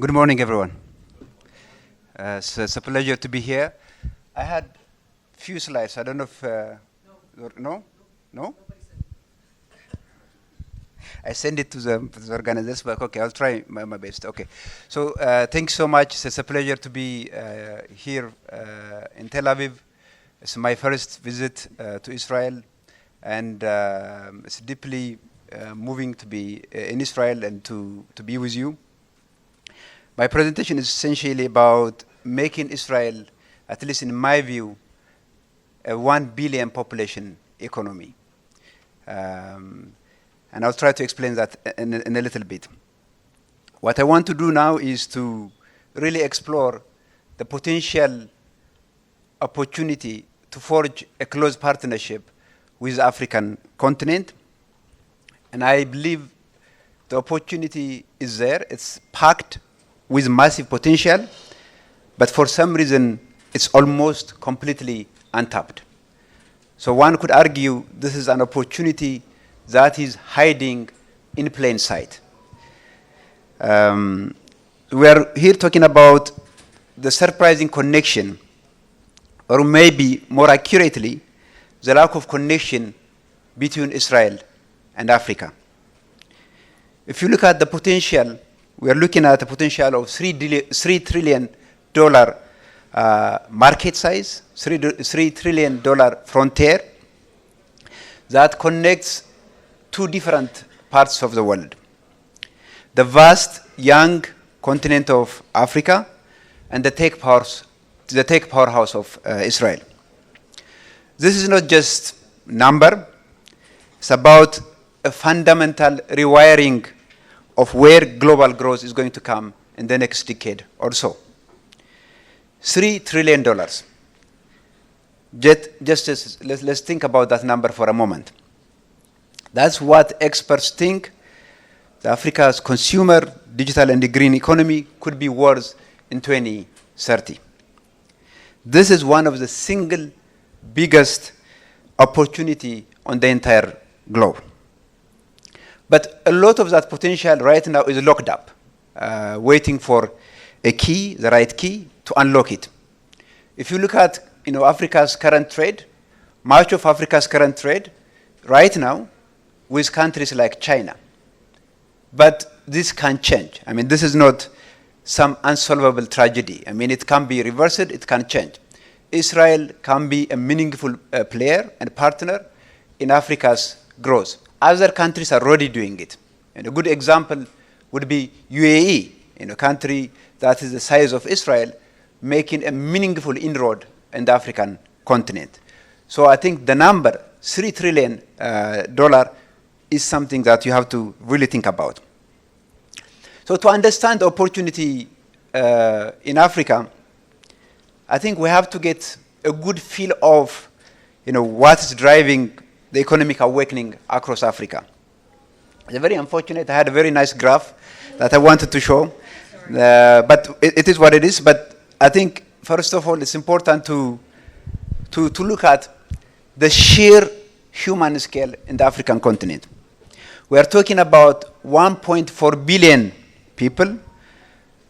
Good morning, everyone. It's a pleasure to be here. I had few slides. I don't know if no. I send it to the organizers, but okay, I'll try my best. Okay, so thanks so much. It's a pleasure to be here in Tel Aviv. It's my first visit to Israel, and it's deeply moving to be in Israel and to be with you. My presentation is essentially about making Israel, at least in my view, a 1 billion population economy. And I'll try to explain that in a little bit. What I want to do now is to really explore the potential opportunity to forge a close partnership with the African continent. And I believe the opportunity is there. It's packed with massive potential, but for some reason, it's almost completely untapped. So one could argue this is an opportunity that is hiding in plain sight. We are here talking about the surprising connection, or maybe more accurately, the lack of connection between Israel and Africa. If you look at the potential, we are looking at a potential of $3 trillion market size, $3 trillion frontier that connects two different parts of the world. The vast young continent of Africa and the tech powerhouse of Israel. This is not just number, it's about a fundamental rewiring of where global growth is going to come in the next decade or so. $3 trillion. Let's think about that number for a moment. That's what experts think Africa's consumer, digital, and the green economy could be worth in 2030. This is one of the single biggest opportunity on the entire globe. But a lot of that potential right now is locked up, waiting for a key, the right key, to unlock it. If you look at Africa's current trade, much of Africa's current trade right now with countries like China. But this can change. I mean, this is not some unsolvable tragedy. I mean, it can be reversed, it can change. Israel can be a meaningful player and partner in Africa's growth. Other countries are already doing it. And a good example would be UAE, a country that is the size of Israel, making a meaningful inroad in the African continent. So I think the number, $3 trillion, is something that you have to really think about. So to understand the opportunity in Africa, I think we have to get a good feel of what is driving the economic awakening across Africa. It's very unfortunate. I had a very nice graph that I wanted to show, but it is what it is. But I think, first of all, it's important to look at the sheer human scale in the African continent. We are talking about 1.4 billion people,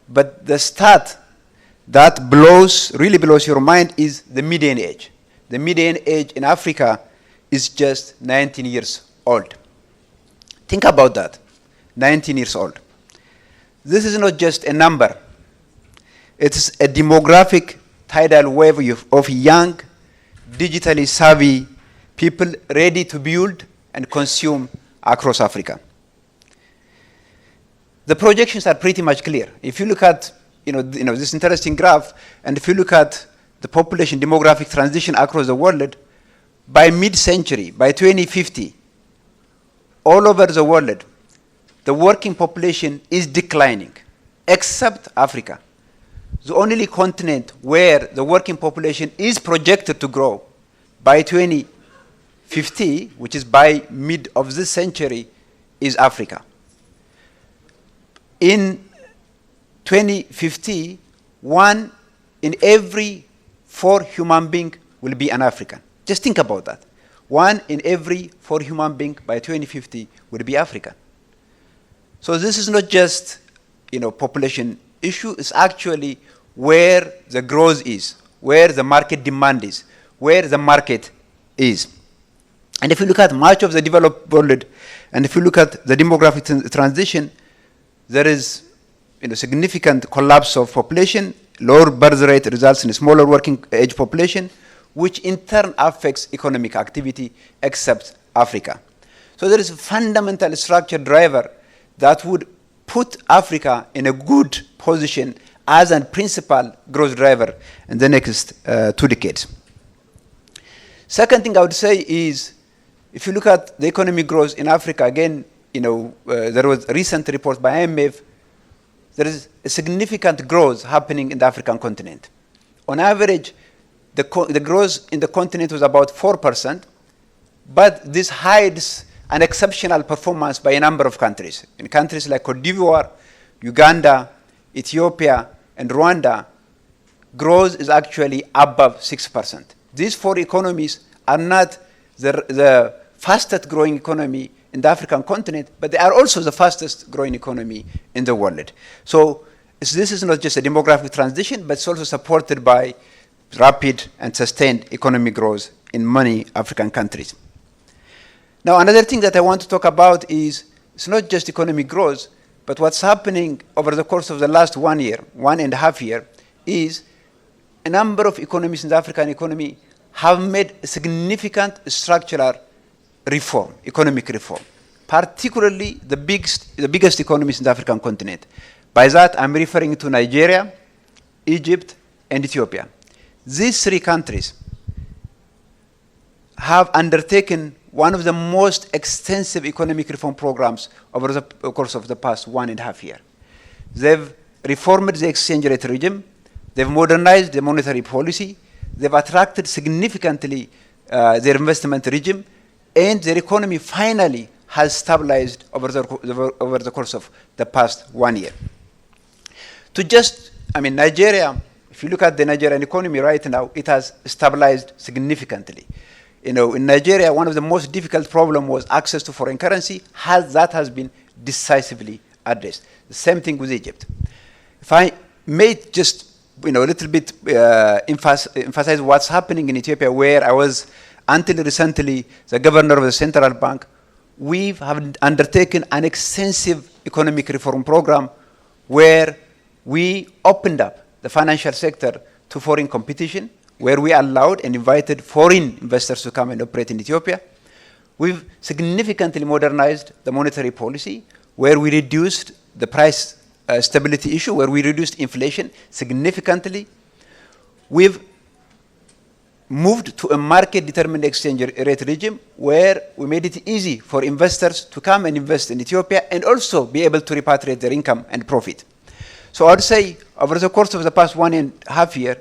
but the stat that really blows your mind is the median age. The median age in Africa is just 19 years old. Think about that, 19 years old. This is not just a number. It's a demographic tidal wave of young, digitally savvy people ready to build and consume across Africa. The projections are pretty much clear. If you look at this interesting graph, and if you look at the population demographic transition across the world, by mid-century, by 2050, all over the world, the working population is declining, except Africa. The only continent where the working population is projected to grow by 2050, which is by mid of this century, is Africa. In 2050, 1 in every 4 human beings will be an African. Just think about that. 1 in every 4 human beings by 2050 will be African. So this is not just population issue is actually where the growth is, where the market demand is, where the market is. And if you look at much of the developed world, and if you look at the demographic transition, there is significant collapse of population. Lower birth rate results in a smaller working age population, which in turn affects economic activity, except Africa. So there is a fundamental structure driver that would put Africa in a good position as a principal growth driver in the next 2 decades. Second thing I would say is, if you look at the economic growth in Africa, again, there was a recent report by IMF. There is a significant growth happening in the African continent. On average, the growth in the continent was about 4%, but this hides an exceptional performance by a number of countries. In countries like Cote d'Ivoire, Uganda, Ethiopia, and Rwanda, growth is actually above 6%. These 4 economies are not the fastest growing economy in the African continent, but they are also the fastest growing economy in the world. So this is not just a demographic transition, but it's also supported by rapid and sustained economic growth in many African countries. Now, another thing that I want to talk about is it's not just economic growth, but what's happening over the course of the last 1 year, 1.5 years, is a number of economies in the African economy have made a significant structural reform, economic reform, particularly the biggest economies in the African continent. By that, I'm referring to Nigeria, Egypt, and Ethiopia. These 3 countries have undertaken one of the most extensive economic reform programs over the course of the past 1.5 years. They've reformed the exchange rate regime, they've modernized the monetary policy, they've attracted significantly their investment regime, and their economy finally has stabilized over the course of the past 1 year. Nigeria, if you look at the Nigerian economy right now, it has stabilized significantly. In Nigeria, one of the most difficult problems was access to foreign currency. That has been decisively addressed. The same thing with Egypt. If I may just a little bit emphasize what's happening in Ethiopia, where I was until recently the governor of the central bank, we have undertaken an extensive economic reform program where we opened up the financial sector to foreign competition, where we allowed and invited foreign investors to come and operate in Ethiopia. We've significantly modernized the monetary policy, where we reduced the price stability issue, where we reduced inflation significantly. We've moved to a market-determined exchange rate regime, where we made it easy for investors to come and invest in Ethiopia and also be able to repatriate their income and profit. So I would say, over the course of the past 1.5 years,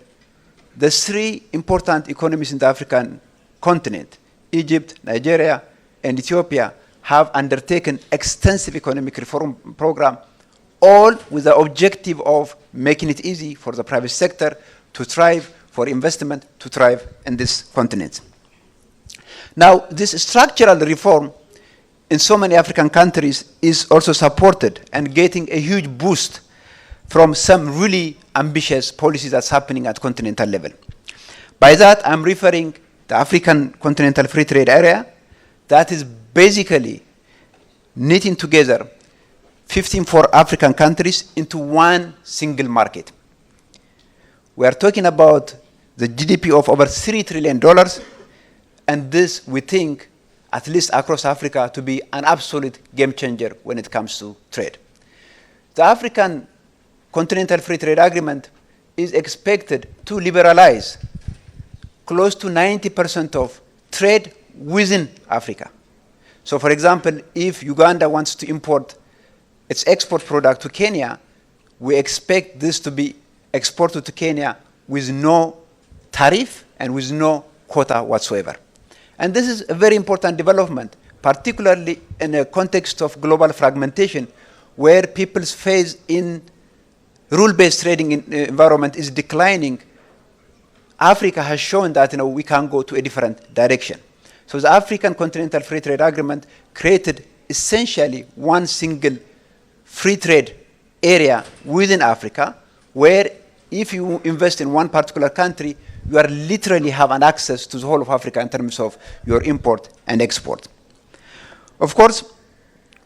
the 3 important economies in the African continent, Egypt, Nigeria, and Ethiopia, have undertaken extensive economic reform program, all with the objective of making it easy for the private sector to thrive, for investment to thrive in this continent. Now, this structural reform in so many African countries is also supported and getting a huge boost from some really ambitious policies that's happening at continental level. By that, I'm referring to the African Continental Free Trade Area that is basically knitting together 15 African countries into one single market. We are talking about the GDP of over $3 trillion, and this, we think, at least across Africa, to be an absolute game changer when it comes to trade. The African Continental Free Trade Agreement is expected to liberalize close to 90% of trade within Africa. So, for example, if Uganda wants to import its export product to Kenya, we expect this to be exported to Kenya with no tariff and with no quota whatsoever. And this is a very important development, particularly in a context of global fragmentation, where people's faith in rule-based trading environment is declining. Africa has shown that we can go to a different direction. So the African Continental Free Trade Agreement created essentially one single free trade area within Africa where if you invest in one particular country, you are literally have an access to the whole of Africa in terms of your import and export. Of course,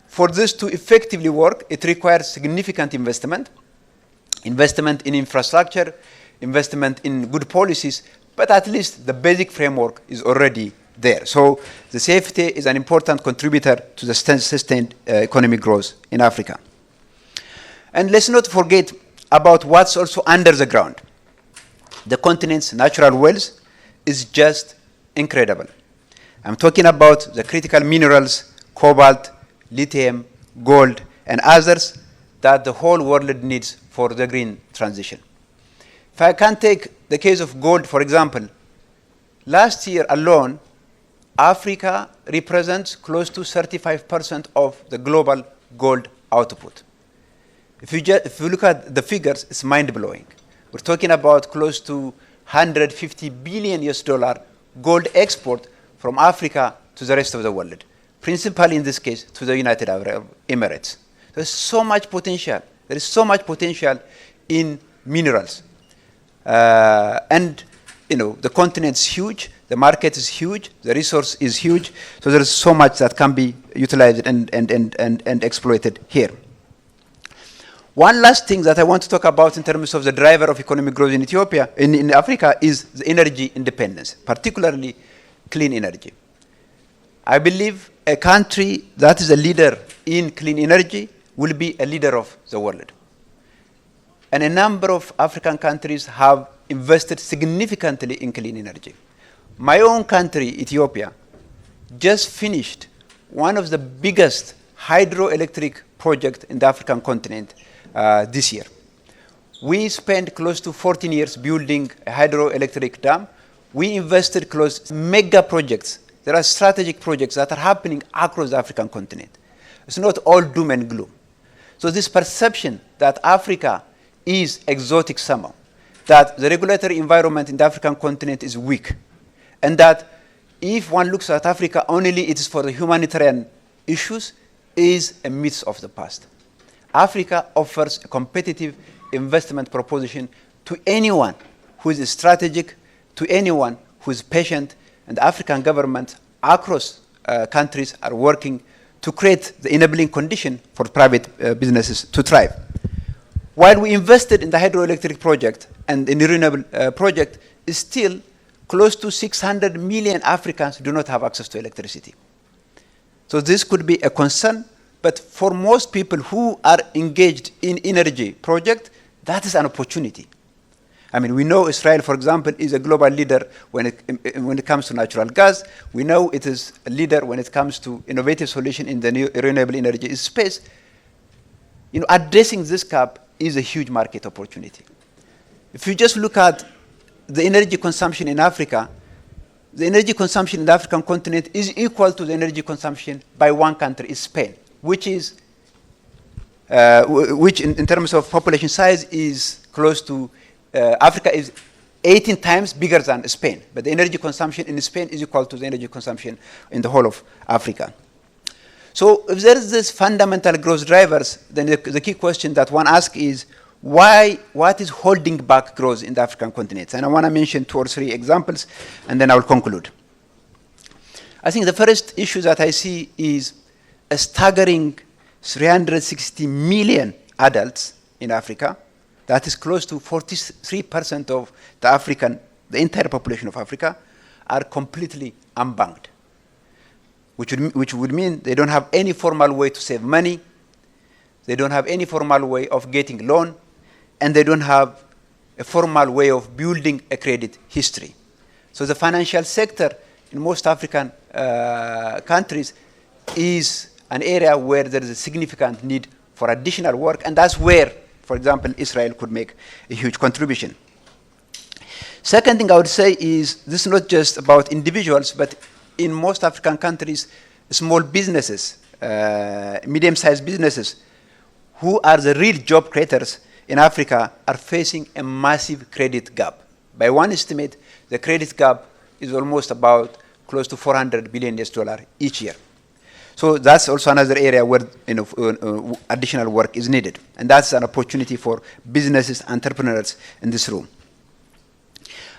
for this to effectively work, it requires significant investment in infrastructure, investment in good policies, but at least the basic framework is already there. So the CFTA is an important contributor to the sustained economic growth in Africa. And let's not forget about what's also under the ground. The continent's natural wealth is just incredible. I'm talking about the critical minerals, cobalt, lithium, gold, and others that the whole world needs for the green transition. If I can take the case of gold, for example, last year alone, Africa represents close to 35% of the global gold output. If you look at the figures, it's mind-blowing. We're talking about close to 150 billion US dollar gold export from Africa to the rest of the world, principally in this case to the United Arab Emirates. There's so much potential. There is so much potential in minerals. And the continent is huge, the market is huge, the resource is huge, so there is so much that can be utilized and exploited here. One last thing that I want to talk about in terms of the driver of economic growth in Ethiopia, in Africa, is the energy independence, particularly clean energy. I believe a country that is a leader in clean energy will be a leader of the world. And a number of African countries have invested significantly in clean energy. My own country, Ethiopia, just finished one of the biggest hydroelectric projects in the African continent this year. We spent close to 14 years building a hydroelectric dam. We invested close to mega projects. There are strategic projects that are happening across the African continent. It's not all doom and gloom. So this perception that Africa is exotic somehow, that the regulatory environment in the African continent is weak, and that if one looks at Africa only it is for the humanitarian issues, is a myth of the past. Africa offers a competitive investment proposition to anyone who is strategic, to anyone who is patient, and African governments across countries are working to create the enabling condition for private businesses to thrive. While we invested in the hydroelectric project and in the renewable project, is still close to 600 million Africans do not have access to electricity. So this could be a concern, but for most people who are engaged in energy project, that is an opportunity. I mean, we know Israel, for example, is a global leader when it comes to natural gas. We know it is a leader when it comes to innovative solution in the new renewable energy space. Addressing this gap is a huge market opportunity. If you just look at the energy consumption in Africa, the energy consumption in the African continent is equal to the energy consumption by one country, is Spain, which in terms of population size is close to, Africa is 18 times bigger than Spain, but the energy consumption in Spain is equal to the energy consumption in the whole of Africa. So if there is this fundamental growth drivers, then the key question that one asks is, what is holding back growth in the African continent? And I want to mention 2 or 3 examples, and then I will conclude. I think the first issue that I see is a staggering 360 million adults in Africa. That is close to 43% of the entire population of Africa, are completely unbanked, which would mean they don't have any formal way to save money, they don't have any formal way of getting loan, and they don't have a formal way of building a credit history. So the financial sector in most African countries is an area where there is a significant need for additional work, and that's where, for example, Israel could make a huge contribution. Second thing I would say is this is not just about individuals, but in most African countries, small businesses, medium-sized businesses, who are the real job creators in Africa, are facing a massive credit gap. By one estimate, the credit gap is almost about close to $400 billion each year. So that's also another area where additional work is needed. And that's an opportunity for businesses, entrepreneurs in this room.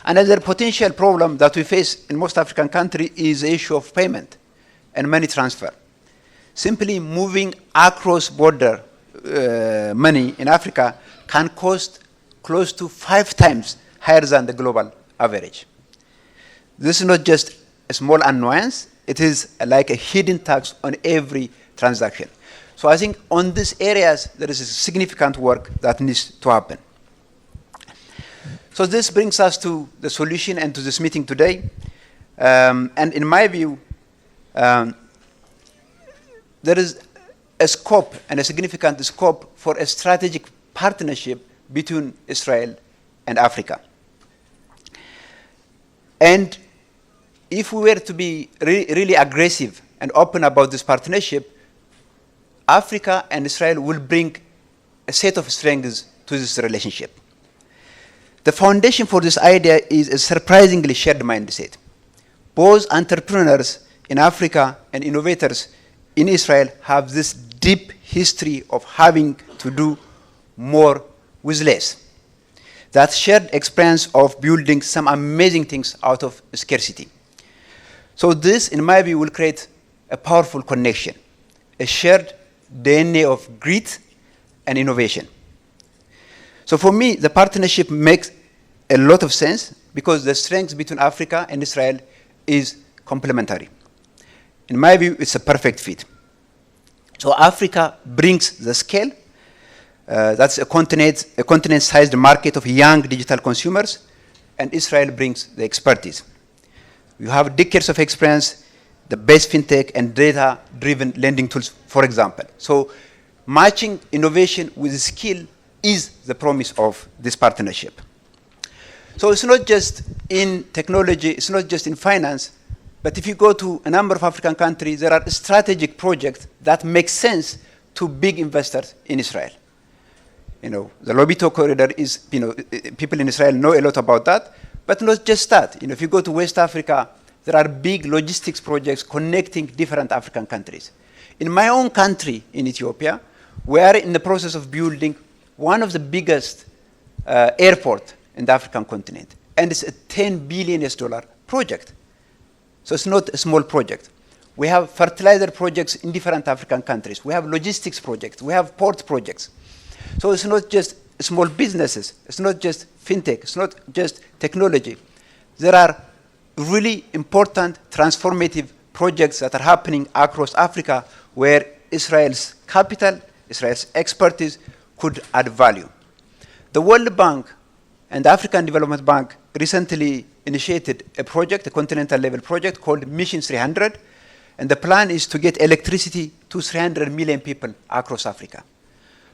Another potential problem that we face in most African countries is the issue of payment and money transfer. Simply moving across border money in Africa can cost close to 5 times higher than the global average. This is not just a small annoyance, it is like a hidden tax on every transaction. So I think on these areas, there is a significant work that needs to happen. So this brings us to the solution and to this meeting today. And in my view, there is a scope and a significant scope for a strategic partnership between Israel and Africa. And if we were to be really aggressive and open about this partnership, Africa and Israel will bring a set of strengths to this relationship. The foundation for this idea is a surprisingly shared mindset. Both entrepreneurs in Africa and innovators in Israel have this deep history of having to do more with less. That shared experience of building some amazing things out of scarcity. So this, in my view, will create a powerful connection, a shared DNA of grit and innovation. So for me, the partnership makes a lot of sense because the strength between Africa and Israel is complementary. In my view, it's a perfect fit. So Africa brings the scale. That's a continent-sized market of young digital consumers, and Israel brings the expertise. You have decades of experience, the best fintech and data-driven lending tools, for example. So matching innovation with skill is the promise of this partnership. So it's not just in technology, it's not just in finance, but if you go to a number of African countries, there are strategic projects that make sense to big investors in Israel. The Lobito corridor is, people in Israel know a lot about that, but not just that. If you go to West Africa, there are big logistics projects connecting different African countries. In my own country, in Ethiopia, we are in the process of building one of the biggest airports in the African continent. And it's a $10 billion project. So it's not a small project. We have fertilizer projects in different African countries. We have logistics projects. We have port projects. So it's not just small businesses. It's not just fintech. It's not just technology. There are really important transformative projects that are happening across Africa where Israel's capital, Israel's expertise could add value. The World Bank and the African Development Bank recently initiated a project, a continental level project called Mission 300, and the plan is to get electricity to 300 million people across Africa.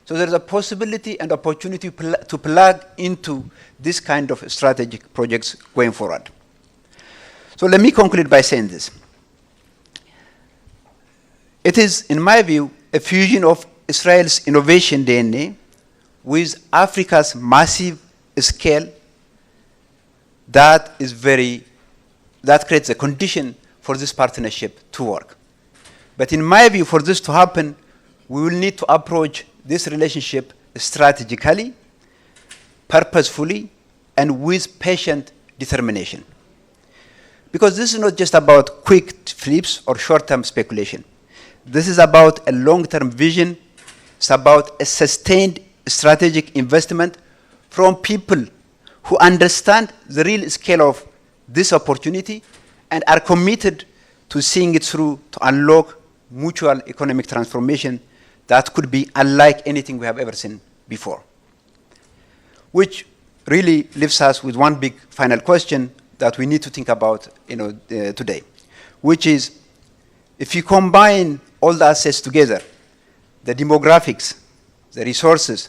So there's a possibility and opportunity to plug into this kind of strategic projects going forward. So let me conclude by saying this. It is, in my view, a fusion of Israel's innovation DNA with Africa's massive scale that creates a condition for this partnership to work. But in my view, for this to happen, we will need to approach this relationship strategically, purposefully, and with patient determination. Because this is not just about quick flips or short-term speculation. This is about a long-term vision. It's about a sustained strategic investment from people who understand the real scale of this opportunity and are committed to seeing it through to unlock mutual economic transformation that could be unlike anything we have ever seen before. Which really leaves us with one big final question that we need to think about today, which is, if you combine all the assets together, the demographics, the resources,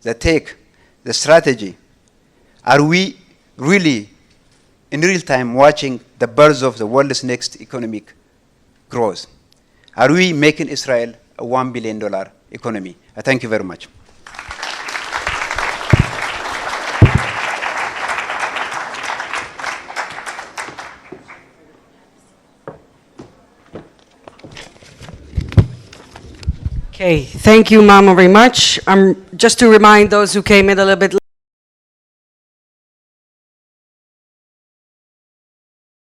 the tech, the strategy, are we really in real time watching the birth of the world's next economic growth? Are we making Israel a $1 billion economy? I thank you very much. Okay, thank you, Mamo, very much. Just to remind those who came in a little bit